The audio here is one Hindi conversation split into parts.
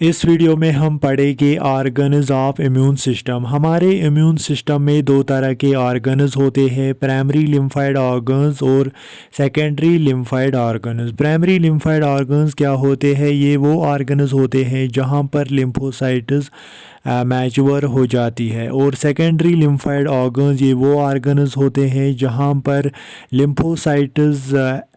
इस वीडियो में हम पढ़ेंगे ऑर्गन्स ऑफ इम्यून सिस्टम। हमारे इम्यून सिस्टम में दो तरह के ऑर्गन्स होते हैं, प्राइमरी लिम्फाइड ऑर्गन्स और secondary lymphoid organs. Primary lymphoid organs क्या होते हैं? ये वो ऑर्गन्स होते हैं जहाँ पर लिम्फोसाइट्स मैच्योर हो जाती है, और सेकेंडरी लिम्फाइड ऑर्गन्स ये वो ऑर्गन्स होते हैं जहाँ पर लिम्फोसाइट्स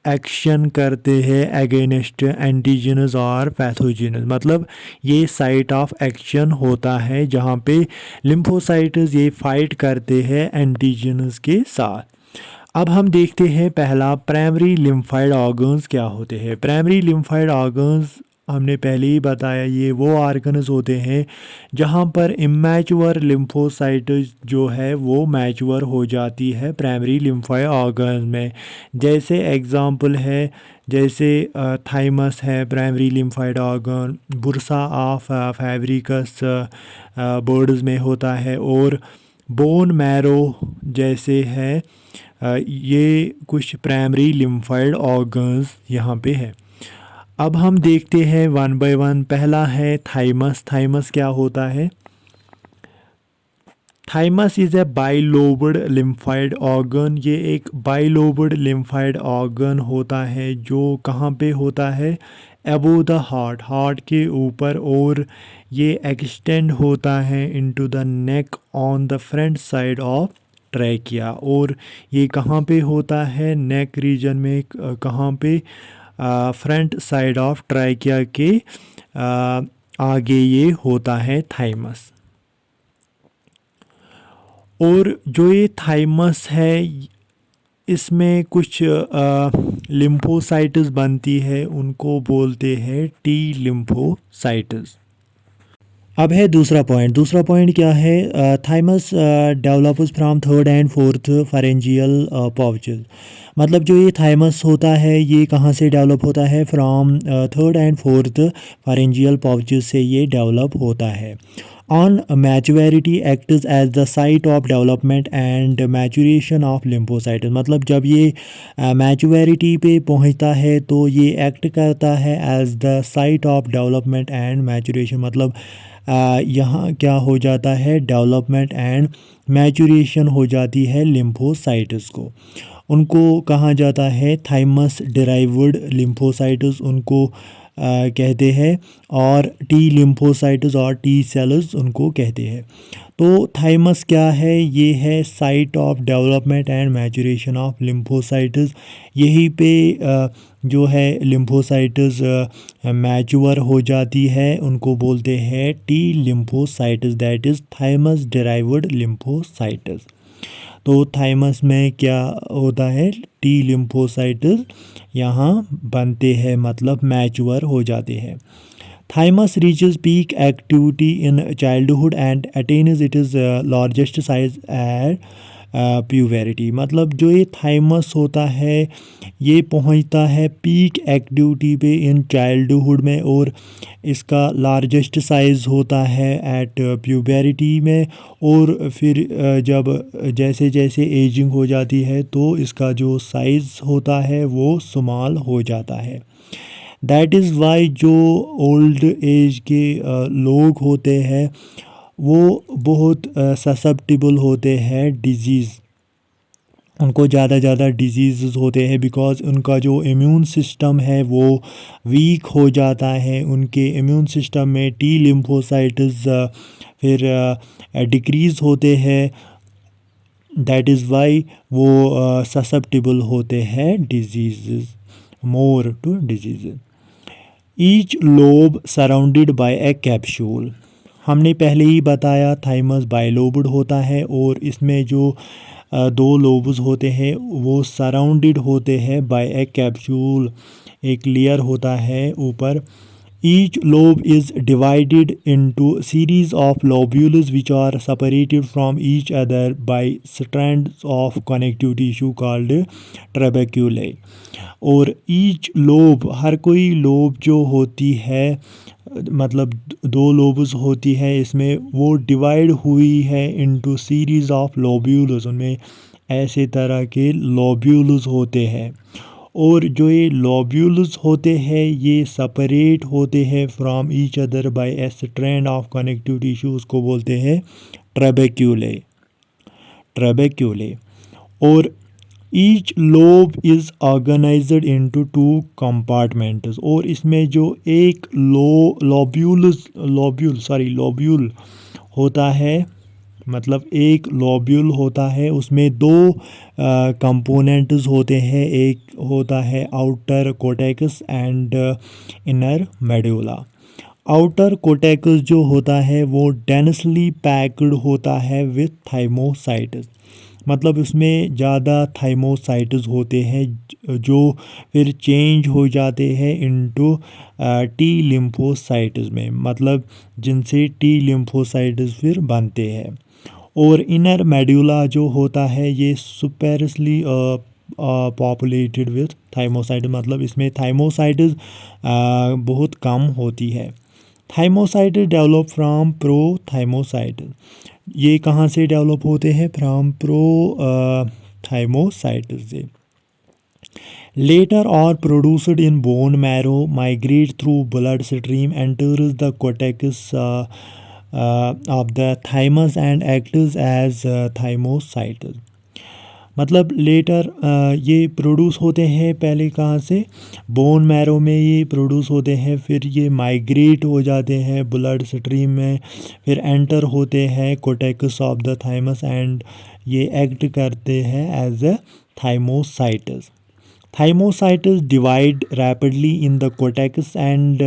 एक्शन करते हैं अगेंस्ट एंटीजन्स और पैथोजन्स। मतलब ये साइट ऑफ एक्शन होता है जहाँ पे लिम्फोसाइट्स ये फाइट करते हैं एंटीजन्स के साथ। अब हम देखते हैं पहला, प्राइमरी लिम्फाइड ऑर्गन्स क्या होते हैं। प्राइमरी लिम्फाइड ऑर्गन्स हमने पहले ही बताया, ये वो ऑर्गन्स होते हैं जहाँ पर इमैच्योर लिम्फोसाइट जो है वो मैच्योर हो जाती है प्राइमरी लिम्फाइड ऑर्गन्स में। जैसे एग्जांपल है, जैसे थाइमस है primary lymphoid organ, bursa of fabricius birds में होता है, और बोन मैरो जैसे है, ये कुछ प्राइमरी लिम्फाइड ऑर्गन्स यहाँ पे है। अब हम देखते हैं वन बाय वन। पहला है थाइमस। थाइमस क्या होता है? Thymus is a bilobed lymphoid organ. ये एक बाइलोब्ड लिम्फाइड ऑर्गन होता है जो कहाँ पे होता है? अबो द हार्ट, हार्ट के ऊपर, और ये एक्सटेंड होता है into the neck on the front side of trachea. और ये कहाँ पे होता है? नेक रीजन में। कहाँ पे? फ्रंट साइड ऑफ ट्रैकिया के आगे ये होता है थाइमस। और जो ये थाइमस है इसमें कुछ लिम्फोसाइट्स बनती है, उनको बोलते हैं टी लिम्फोसाइट्स। अब है दूसरा पॉइंट। दूसरा पॉइंट क्या है? Thymus develops from third and fourth pharyngeal pouches. मतलब जो ये थाइमस होता है ये कहाँ से डेवलप होता है? From third and fourth pharyngeal pouches से ये डेवलप होता है। On maturity acts as the site of development and maturation of lymphocytes. मतलब जब ये मैच्योरिटी पे पहुंचता है तो ये एक्ट करता है as the site of development and maturation. मतलब यहाँ क्या हो जाता है? डेवलपमेंट एंड मैचुरेशन हो जाती है लिम्फोसाइट्स को। उनको कहा जाता है थाइमस डिराइव्ड लिम्फोसाइट्स, उनको कहते हैं, और टी लिम्फोसाइट्स और टी सेल्स उनको कहते हैं। तो थाइमस क्या है? ये है site of development and maturation of lymphocytes. यहीं पे जो है लिम्फोसाइट्स मैच्योर हो जाती है, उनको बोलते हैं T lymphocytes, that is thymus derived lymphocytes. तो थाइमस में क्या होता है? टी लिम्फोसाइट्स यहाँ बनते हैं, मतलब मैच्योर हो जाते हैं। Thymus reaches peak activity in childhood and attains its largest size at puberty. मतलब जो ये थाइमस होता है ये पहुंचता है पीक एक्टिविटी पे इन चाइल्डहुड में, और इसका लार्जेस्ट साइज़ होता है एट प्यूबेरिटी में। और फिर जब जैसे जैसे एजिंग हो जाती है तो इसका जो साइज़ होता है वो स्मॉल हो जाता है। दैट इज़ वाई जो ओल्ड एज के लोग होते हैं वो बहुत ससेप्टिबल होते हैं डिजीज़, उनको ज़्यादा डिजीज़ होते हैं, बिकॉज़ उनका जो इम्यून सिस्टम है वो वीक हो जाता है। उनके इम्यून सिस्टम में टी लिम्फोसाइट्स फिर डिक्रीज़ होते हैं। दैट इज़ वाई वो ससेप्टिबल होते हैं diseases, more to diseases. Each lobe surrounded by a capsule. हमने पहले ही बताया थाइमस बाइलोब्ड होता है, और इसमें जो दो लोब्स होते हैं वो सराउंडेड होते हैं बाय ए कैप्सूल, एक लेयर होता है ऊपर। Each lobe is divided into series of lobules which are separated from each other by strands of connective tissue called trabeculae. और ईच लोब, हर कोई लोब जो होती है, मतलब दो लोब्स होती है इसमें, वो डिवाइड हुई है इनटू सीरीज़ ऑफ लोब्यूल्स। उनमें ऐसे तरह के लोब्यूल्स होते हैं, और जो ये लोब्यूल्स होते हैं ये सेपरेट होते हैं from each other bye A strand of connective tissue, उसको बोलते हैं ट्रेबेक्यूले। और each lobe is organised into two compartments, और इसमें जो एक लोब्यूल होता है, मतलब एक लोब्यूल होता है उसमें दो कंपोनेंट्स होते हैं, एक होता है outer cortex and inner medulla. Outer cortex जो होता है वो डेंसली पैक्ड होता है विथ थाइमोसाइट्स, मतलब उसमें ज़्यादा थाइमोसाइट्स होते हैं जो फिर चेंज हो जाते हैं इनटू टी लिम्फोसाइट्स में, मतलब जिनसे टी लिम्फोसाइट्स फिर बनते हैं। और इनर मेडुला जो होता है ये सुपेरसली पॉपुलेटेड विथ थाइमोसाइट, मतलब इसमें थाइमोसाइट्स बहुत कम होती है। थाइमोसाइट्स डेवलप फ्रॉम प्रोथाइमोसाइट्स, ये कहाँ से डेवलप होते हैं? फ्रॉम थाइमोसाइट्स से। Later are produced in bone marrow, migrate through blood stream, enters the cortex of the thymus and acts as thymocytes। मतलब लेटर ये प्रोड्यूस होते हैं पहले कहाँ से? बोन मैरो में ये प्रोड्यूस होते हैं, फिर ये माइग्रेट हो जाते हैं ब्लड स्ट्रीम में, फिर एंटर होते हैं cortex of the thymus and ये एक्ट करते हैं as a thymocytes. Thymocytes divide rapidly in the cortex and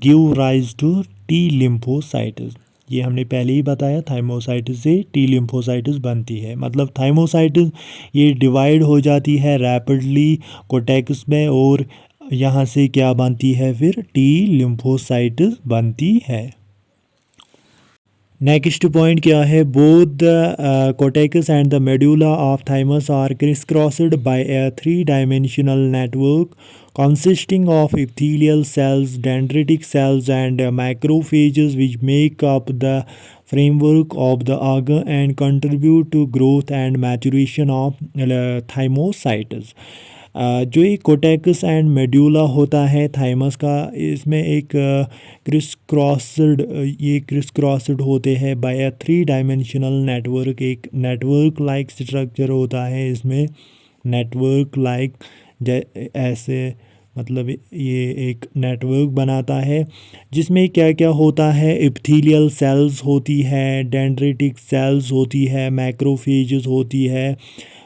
give rise to T lymphocytes। ये हमने पहले ही बताया, थाइमोसाइट्स से टी लिम्फोसाइट्स बनती है, मतलब थाइमोसाइट्स ये डिवाइड हो जाती है रैपिडली कोर्टेक्स में, और यहाँ से क्या बनती है? फिर टी लिम्फोसाइट्स बनती है। नेक्स्ट पॉइंट क्या है? Both the cortex and the medulla of thymus are crisscrossed by a 3-dimensional network consisting of epithelial cells, dendritic cells and macrophages which make up the framework of the organ and contribute to growth and maturation of thymocytes। जो ये कोर्टेक्स एंड मेडुला होता है थाइमस का, इसमें एक क्रिस क्रॉस्ड होते हैं बाय अ 3-dimensional नेटवर्क, एक नेटवर्क लाइक स्ट्रक्चर होता है इसमें, नेटवर्क लाइक ऐसे, मतलब ये एक नेटवर्क बनाता है जिसमें क्या क्या होता है? एपिथेलियल सेल्स होती है, डेंड्रिटिक सेल्स होती है, मैक्रोफेजेस होती है,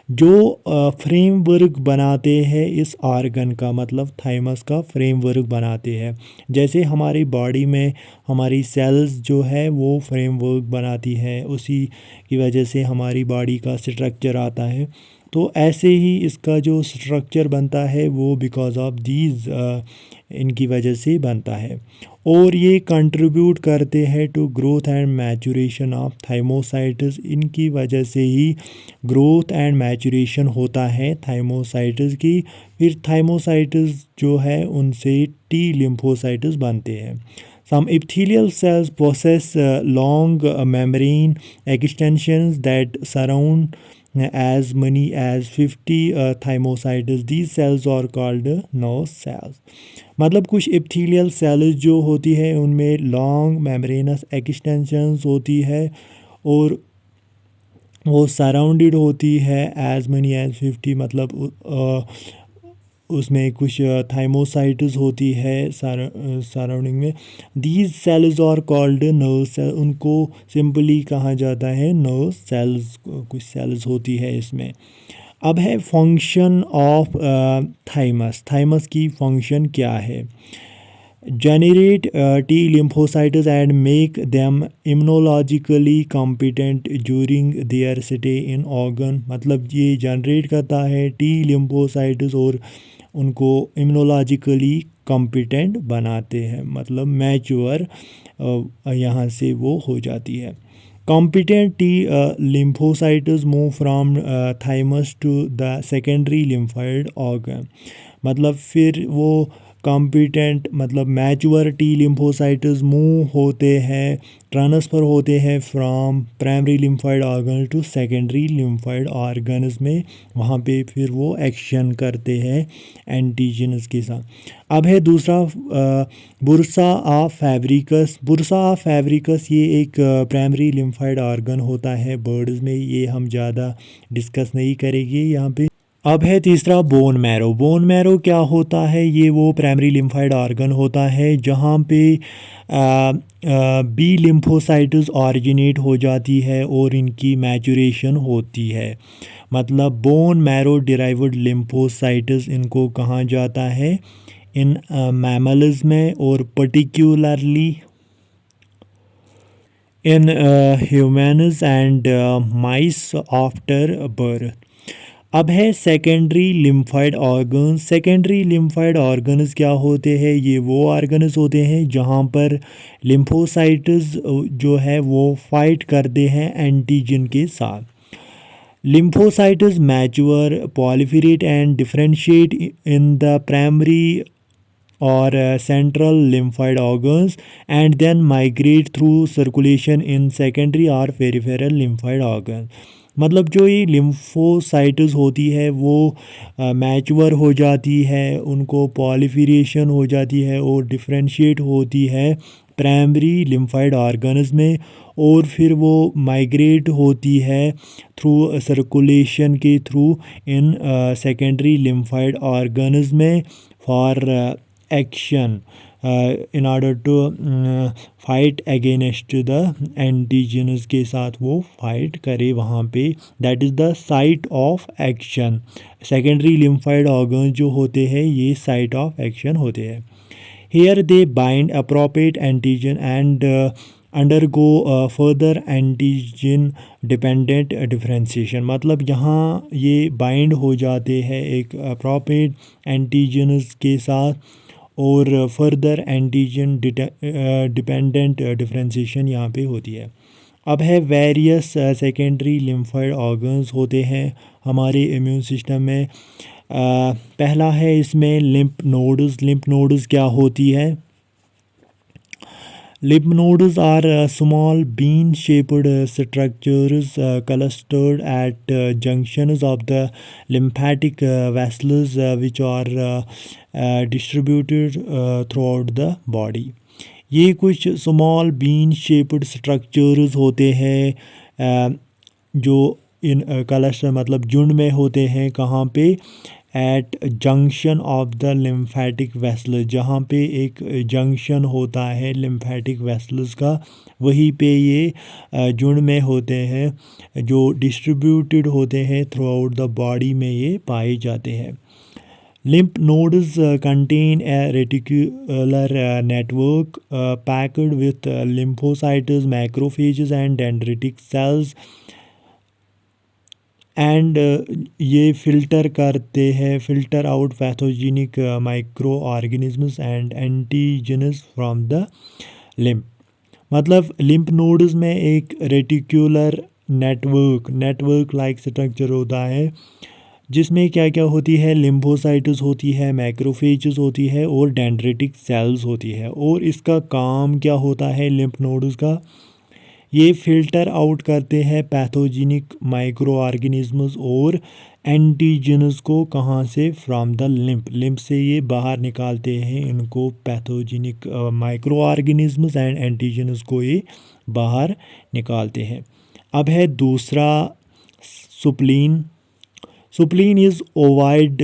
जो फ्रेमवर्क बनाते हैं इस आर्गन का, मतलब थाइमस का फ्रेमवर्क बनाते हैं। जैसे हमारी बॉडी में हमारी सेल्स जो है वो फ्रेमवर्क बनाती है, उसी की वजह से हमारी बॉडी का स्ट्रक्चर आता है। तो ऐसे ही इसका जो स्ट्रक्चर बनता है वो बिकॉज ऑफ दीज इनकी वजह से बनता है, और ये कंट्रीब्यूट करते हैं to growth and maturation of thymocytes. इनकी वजह से ही ग्रोथ एंड मैचुरेशन होता है थाइमोसाइट्स की, फिर थाइमोसाइट्स जो है उनसे टी लिम्फोसाइट्स बनते हैं। Some epithelial cells possess long membrane extensions that surround as many as 50 thymocytes. These cells are called nerve cells। मतलब कुछ एपिथेलियल सेल्स जो होती है उनमें लॉन्ग मेम्ब्रेनस एक्सटेंशंस होती है और वो सराउंडेड होती है एज मनी एज 50, मतलब उसमें कुछ थाइमोसाइट्स होती है सराउंडिंग में। These cells are called nerve cell, उनको सिंपली कहा जाता है नर्व सेल्स, कुछ सेल्स होती है इसमें। अब है फंक्शन ऑफ थाइमस की फंक्शन क्या है? Generate T lymphocytes and make them immunologically competent during their stay in organ, मतलब ये जनरेट करता है टी लिम्फोसाइट्स और उनको इम्यूनोलॉजिकली कॉम्पिटेंट बनाते हैं, मतलब मैच्योर यहाँ से वो हो जाती है। Competent T lymphocytes move from thymus to the secondary lymphoid organ, मतलब फिर वो कॉम्पिटेंट मतलब मैच्योर टी लिम्फोसाइट्स मूव होते हैं, ट्रांसफ़र होते हैं from primary lymphoid organ to secondary lymphoid organs में, वहाँ पे फिर वो एक्शन करते हैं एंटीजन्स के साथ। अब है दूसरा Bursa of Fabricius. Bursa of Fabricius ये एक प्राइमरी लिम्फाइड ऑर्गन होता है बर्ड्स में, ये हम ज़्यादा डिस्कस नहीं करेंगे यहाँ पे। अब है तीसरा बोन मैरो। बोन मैरो क्या होता है, ये वो प्राइमरी लिम्फाइड ऑर्गन होता है जहाँ पे बी लिम्फोसाइट्स ऑरिजिनेट हो जाती है और इनकी मैचुरेशन होती है। मतलब बोन मैरो डिराइव्ड लिम्फोसाइट्स इनको कहा जाता है इन मैमल्स में, और particularly in humans and mice after birth. अब है secondary lymphoid organs. Secondary lymphoid organs क्या होते हैं, ये वो ऑर्गन्स होते हैं जहाँ पर लिम्फोसाइट्स जो है वो फाइट करते हैं एंटीजन के साथ। Lymphocytes mature, proliferate and differentiate in the primary or central lymphoid organs and then migrate through circulation in secondary or peripheral lymphoid organs। मतलब जो ये लिम्फोसाइट्स होती है वो मैच्योर हो जाती है, उनको पॉलिफिरेशन हो जाती है और डिफरेंशिएट होती है प्राइमरी लिम्फाइड ऑर्गन्स में, और फिर वो माइग्रेट होती है थ्रू सर्कुलेशन के through in secondary lymphoid organs में for action in order to fight against the antigens के साथ वो फाइट करे वहाँ पे। That is the site of action. Secondary lymphoid organ जो होते हैं ये साइट ऑफ एक्शन होते हैं। Here they bind appropriate antigen and undergo further antigen dependent differentiation. मतलब यहाँ ये बाइंड हो जाते हैं एक अप्रोप्रिएट एंटीजन्स के साथ और फर्दर एंटीजन डिपेंडेंट डिफरेंशिएशन यहाँ पे होती है। अब है वेरियस सेकेंडरी लिम्फाइड ऑर्गन्स होते हैं हमारे इम्यून सिस्टम में। पहला है इसमें लिम्फ नोड्स। लिम्फ नोड्स क्या होती है? Lymph nodes are small bean-shaped structures clustered at junctions of the lymphatic vessels which are distributed throughout the body। ये कुछ स्मॉल बीन शेप्ड स्ट्रक्चर्स होते हैं जो इन क्लस्टर मतलब झुंड में होते हैं। कहाँ पे? At junction of the lymphatic vessels. जहाँ पे एक जंक्शन होता है लिम्फेटिक वेसल्स का, वहीं पे ये झुंड में होते हैं जो डिस्ट्रीब्यूटेड होते हैं थ्रू आउट द बॉडी में ये पाए जाते हैं। Lymph nodes contain a reticular network packed with lymphocytes, macrophages and dendritic cells and ये फ़िल्टर करते हैं, filter out pathogenic micro organisms and antigens from the lymph. मतलब लिम्फ नोड्स में एक रेटिकुलर नेटवर्क लाइक स्ट्रक्चर होता है जिसमें क्या क्या होती है, लिम्फोसाइट्स होती है, मैक्रोफेजेस होती है और डेंड्रिटिक सेल्स होती है। और इसका काम क्या होता है लिम्फ नोड्स का? ये फ़िल्टर आउट करते हैं पैथोजेनिक माइक्रो ऑर्गेनिजम्स और एंटीजन्स को। कहाँ से? फ्रॉम द लिम्फ से ये बाहर निकालते हैं इनको, pathogenic micro organisms and antigens को ये बाहर निकालते हैं। अब है दूसरा spleen. Spleen is ovoid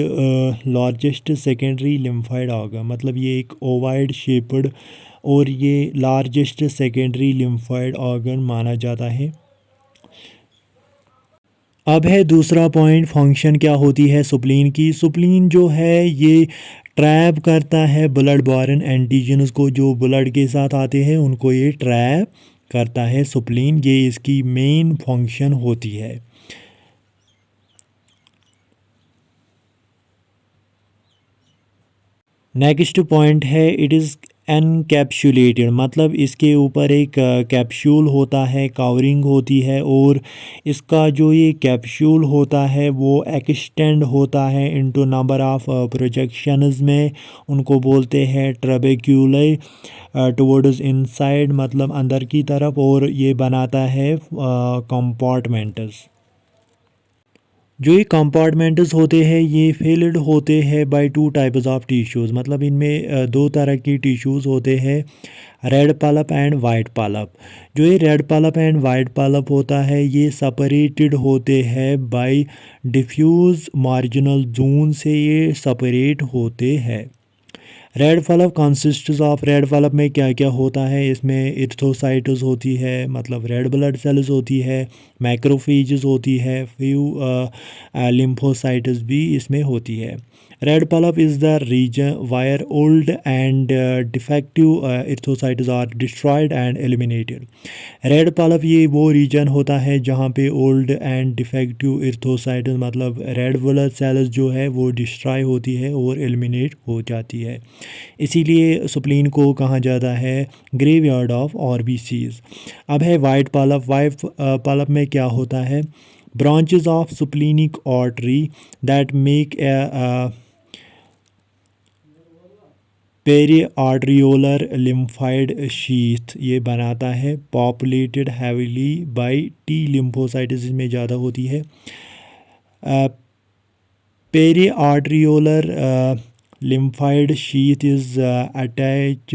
largest secondary lymphoid organ. मतलब ये एक ओवाइड शेप्ड और ये लार्जेस्ट सेकेंडरी लिम्फाइड ऑर्गन माना जाता है। अब है दूसरा पॉइंट, फंक्शन क्या होती है सुप्लीन की। सुप्लीन जो है ये ट्रैप करता है ब्लड बॉर्न एंटीजन्स को, जो ब्लड के साथ आते हैं उनको ये ट्रैप करता है सुप्लीन। ये इसकी मेन फंक्शन होती है। नेक्स्ट पॉइंट है इट इज़ एनकैप्सुलेटेड मतलब इसके ऊपर एक कैप्सूल होता है, कवरिंग होती है, और इसका जो ये कैप्सूल होता है वो एक्सटेंड होता है इनटू नंबर ऑफ प्रोजेक्शंस में, उनको बोलते हैं ट्रबेक्यूले टुवर्ड्स इनसाइड मतलब अंदर की तरफ, और ये बनाता है कंपार्टमेंट्स। जो ये कंपार्टमेंट्स होते हैं ये फिल्ड होते हैं by two types of tissues, मतलब इनमें दो तरह की टिश्यूज़ होते हैं, red pulp and white pulp. जो ये red pulp and white pulp होता है ये सेपरेटेड होते हैं बाय डिफ्यूज मार्जिनल जोन से, ये सेपरेट होते हैं। Red pulp consists of, red pulp में क्या क्या होता है, इसमें इर्थोसाइट्स होती है मतलब रेड ब्लड सेल्स होती है, मैक्रोफेजेस होती है, फ्यू लिम्फोसाइट्स भी इसमें होती है। Red pulp is the region where old and defective erythrocytes are destroyed and eliminated. Red pulp ये वो रीजन होता है जहाँ पे ओल्ड एंड डिफेक्टिव इर्थोसाइट्स मतलब रेड ब्लड सेल्स जो है वो डिस्ट्रॉय होती है और एलिमिनेट हो जाती है। इसीलिए स्प्लीन को कहा जाता है ग्रेवयार्ड ऑफ आरबीसीज। अब है वाइट पल्प। वाइट पल्प में क्या होता है, branches of splenic artery that make a peri arteriolar lymphoid sheath, ये बनाता है, populated heavily by T lymphocytes, इसमें ज़्यादा होती है। Peri arteriolar lymphoid sheath is attached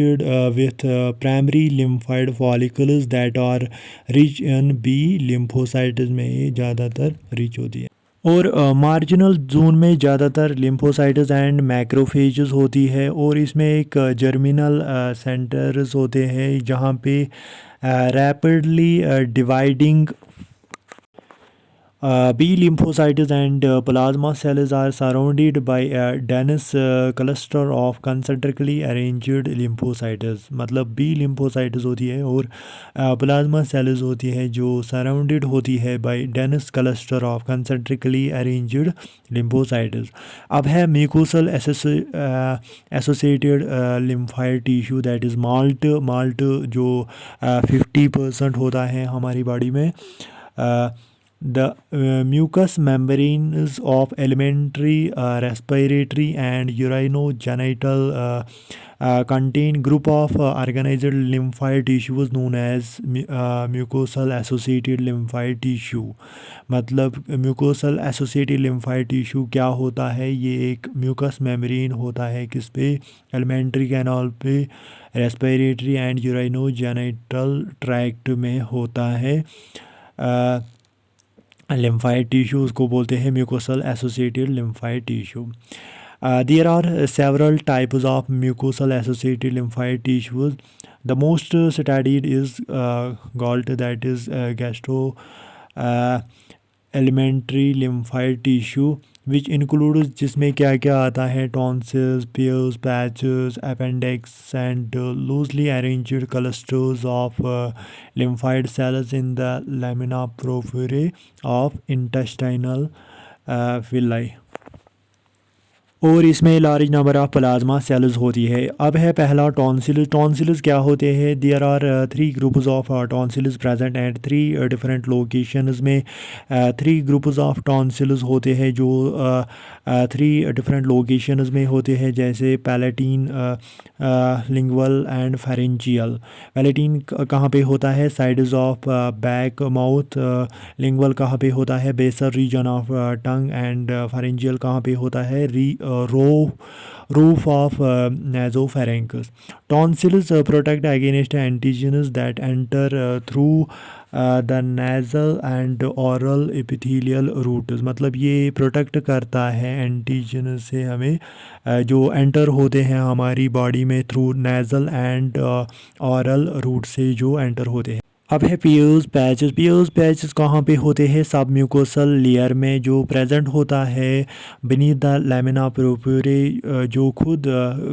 with primary lymphoid follicles that are rich in B lymphocytes में ये ज़्यादातर रिच होती है, और मार्जिनल जोन में ज़्यादातर लिम्फोसाइट्स एंड मैक्रोफेजेस होती है, और इसमें एक जर्मिनल सेंटर्स होते हैं जहाँ पे rapidly dividing B lymphocytes and plasma cells are surrounded by a dense cluster of concentrically arranged lymphocytes, मतलब B lymphocytes होती है और प्लाज्मा सेल्स होती है जो सराउंडेड होती है by dense cluster of concentrically arranged lymphocytes. अब है mucosal associated lymphoid tissue that is MALT. MALT जो 50% होता है हमारी बॉडी में। The mucous membranes of elementary, respiratory and urinogenital contain group of organized lymphoid tissues known as mucosal associated lymphoid tissue। मतलब mucosal associated lymphoid tissue क्या होता है, ये एक mucous membrane होता है किस पे, elementary canal पे, respiratory and urinogenital tract में होता है। लिम्फाइड टिश्यू उसको बोलते हैं mucosal associated lymphoid tissue. There are several types of mucosal associated lymphoid tissues. The most studied is GALT that is gastro alimentary lymphoid tissue which include, जिसमें क्या क्या आता है, tonsils, Peyer's, patches, appendix and loosely arranged clusters of lymphoid cells in the lamina propria of intestinal villi, और इसमें large number of plasma cells होती है। अब है पहला टॉन्सिल। टॉन्सिल्स क्या होते हैं, there are 3 groups of tonsils present at 3 different locations में। 3 ग्रुप्स ऑफ टॉन्सिल्स होते हैं जो 3 डिफरेंट लोकेशंस में होते हैं, जैसे palatine, lingual and pharyngeal. Palatine कहाँ पे होता है, sides of back mouth. Lingual कहाँ पे होता है, basal region of tongue. And pharyngeal कहाँ पे होता है, roof of nasopharynx. Tonsils protect against antigens that enter through the nasal and oral epithelial routes, मतलब ये प्रोटेक्ट करता है एंटीजन से हमें जो एंटर होते हैं हमारी बॉडी में through nasal and oral route से जो एंटर होते हैं। अब है पियर्स पैचेस। पियर्स पैचेस कहाँ पे होते हैं, सब म्यूकोसल लेयर में जो प्रेजेंट होता है बीनीथ द लैमिना प्रोप्यूरे, जो खुद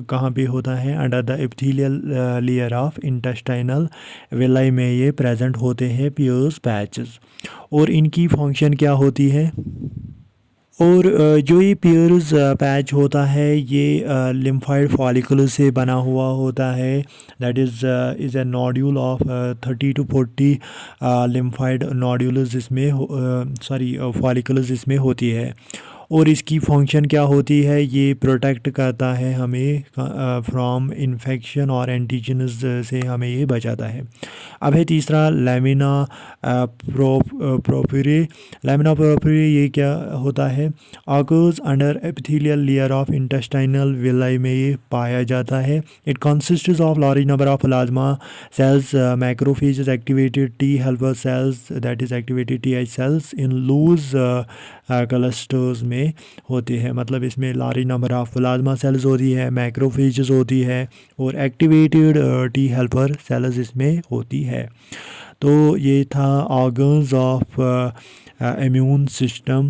कहाँ पे होता है, under the epithelial layer of intestinal villi में ये प्रेजेंट होते हैं पियर्स पैचेस। और इनकी फंक्शन क्या होती है, और जो ये पियर्स पैच होता है ये लिम्फाइड फॉलिकल से बना हुआ होता है। That is a nodule of 30 to 40 lymphoid nodules इसमें फॉलिकल्स इसमें होती है। और इसकी फंक्शन क्या होती है, ये प्रोटेक्ट करता है हमें फ्रॉम इन्फेक्शन और एंटीजन्स से हमें ये बचाता है। अब है तीसरा लैमिना प्रोपिरे। लैमिना प्रोपिरे ये क्या होता है, occurs under epithelial layer of intestinal villi में ये पाया जाता है। It consists of large number of plasma cells, macrophages, activated T helper cells that is activated T H cells in loose clusters में होते हैं। मतलब इसमें large number of plasma cells होती है, मैक्रोफेजेस होती है और एक्टिवेटेड टी हेल्पर सेल्स इसमें होती है। तो ये था ऑर्गन्स ऑफ इम्यून सिस्टम।